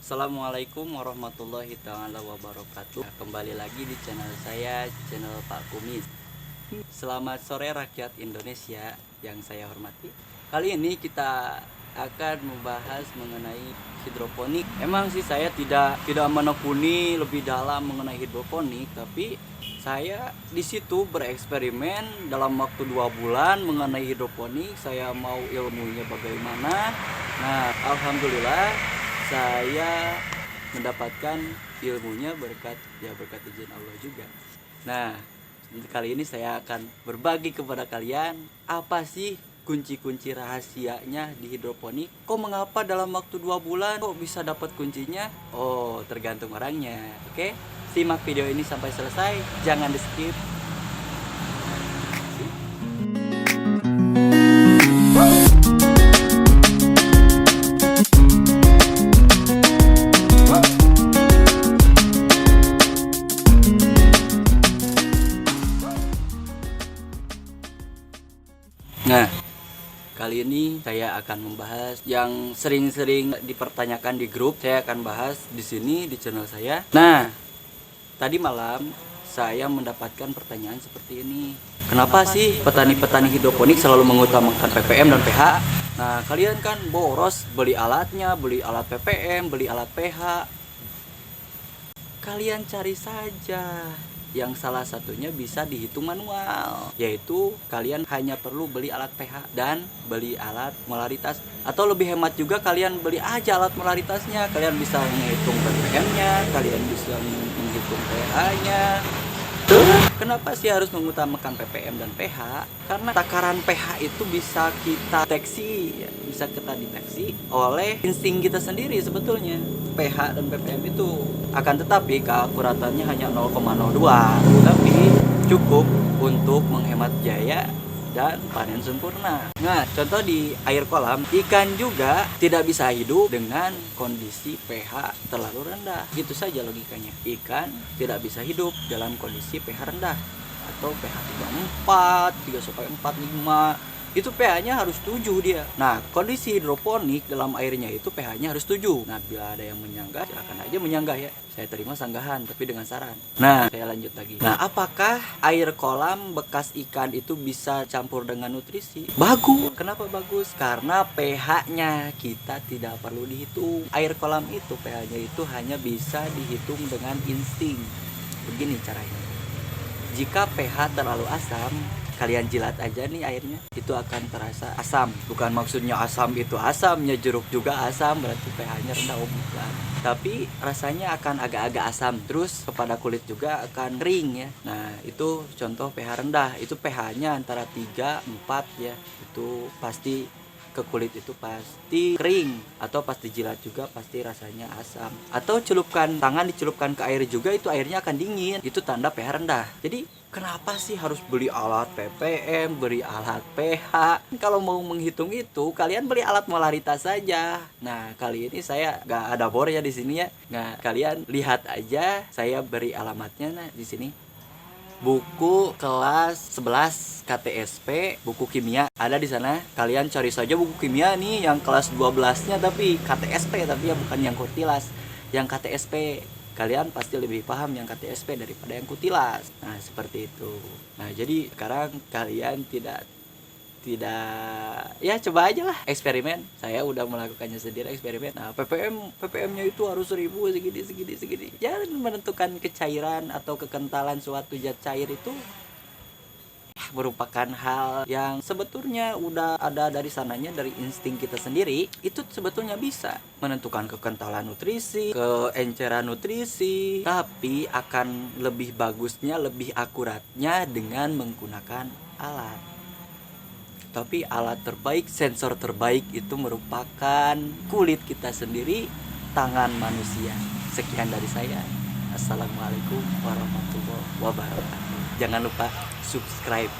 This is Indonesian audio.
Assalamualaikum warahmatullahi taala wabarakatuh. Kembali lagi di channel saya, channel Pak Kumis. Selamat sore rakyat Indonesia yang saya hormati. Kali ini kita akan membahas mengenai hidroponik. Emang sih saya tidak menekuni lebih dalam mengenai hidroponik, tapi saya di situ bereksperimen dalam waktu 2 bulan mengenai hidroponik. Saya mau ilmunya bagaimana. Nah, alhamdulillah saya mendapatkan ilmunya berkat izin Allah juga. Nah, kali ini saya akan berbagi kepada kalian apa sih kunci-kunci rahasianya di hidroponik. Kok mengapa dalam waktu 2 bulan kok bisa dapat kuncinya? Oh, tergantung orangnya. Oke, simak video ini sampai selesai, jangan di skip. Nah, kali ini saya akan membahas yang sering-sering dipertanyakan di grup. Saya akan bahas di sini di channel saya. Nah, tadi malam saya mendapatkan pertanyaan seperti ini. Kenapa sih petani-petani hidroponik selalu mengutamakan ppm dan pH? Nah, kalian kan boros beli alatnya, beli alat ppm, beli alat pH. Kalian cari saja yang salah satunya bisa dihitung manual, yaitu kalian hanya perlu beli alat pH dan beli alat molaritas, atau lebih hemat juga kalian beli aja alat molaritasnya. Kalian bisa menghitung ppm-nya, kalian bisa menghitung pH-nya. Kenapa sih harus mengutamakan ppm dan pH? Karena takaran pH itu bisa kita deteksi oleh insting kita sendiri sebetulnya. pH dan ppm itu akan tetapi keakuratannya hanya 0,02, tapi cukup untuk menghemat biaya dan panen sempurna. Nah, contoh di air kolam, ikan juga tidak bisa hidup dengan kondisi pH terlalu rendah. Gitu saja logikanya. Ikan tidak bisa hidup dalam kondisi pH rendah atau pH 34, 3-4, 5. Itu pH-nya harus 7 dia. Nah, kondisi hidroponik dalam airnya itu pH-nya harus 7. Nah, bila ada yang menyanggah, silakan aja menyanggah ya. Saya terima sanggahan, tapi dengan saran. Nah, saya lanjut lagi. Nah, apakah air kolam bekas ikan itu bisa campur dengan nutrisi? Bagus. Kenapa bagus? Karena pH-nya kita tidak perlu dihitung. Air kolam itu pH-nya itu hanya bisa dihitung dengan insting. Begini caranya. Jika pH terlalu asam, kalian jilat aja nih airnya, itu akan terasa asam. Bukan maksudnya asam itu asamnya jeruk juga asam berarti pH-nya rendah, bukan. Tapi rasanya akan agak-agak asam, terus kepada kulit juga akan kering ya. Nah, itu contoh pH rendah. Itu pH-nya antara 3-4 ya. Itu pasti ke kulit itu pasti kering, atau pas dijilat juga pasti rasanya asam. Atau celupkan tangan, dicelupkan ke air juga, itu airnya akan dingin. Itu tanda pH rendah. Jadi kenapa sih harus beli alat ppm, beli alat pH? Kalau mau menghitung itu, kalian beli alat molaritas saja. Nah, kali ini saya gak ada bor ya di sini ya. Nah, kalian lihat aja, saya beri alamatnya nah di sini. Buku kelas 11 KTSP, buku kimia ada di sana. Kalian cari saja buku kimia nih yang kelas 12-nya tapi KTSP, tapi ya bukan yang kutilas, yang KTSP. Kalian pasti lebih paham yang KTSP daripada yang kutilas. Nah, seperti itu. Nah, jadi sekarang kalian tidak ya coba aja lah eksperimen. Saya udah melakukannya sendiri eksperimen. Nah, ppm-nya itu harus 1000 segini. Jangan menentukan kecairan atau kekentalan suatu zat cair itu merupakan hal yang sebetulnya udah ada dari sananya, dari insting kita sendiri. Itu sebetulnya bisa menentukan kekentalan nutrisi, keenceran nutrisi, tapi akan lebih bagusnya, lebih akuratnya dengan menggunakan alat. Tapi alat terbaik, sensor terbaik itu merupakan kulit kita sendiri, tangan manusia. Sekian dari saya. Assalamualaikum warahmatullahi wabarakatuh. Jangan lupa subscribe.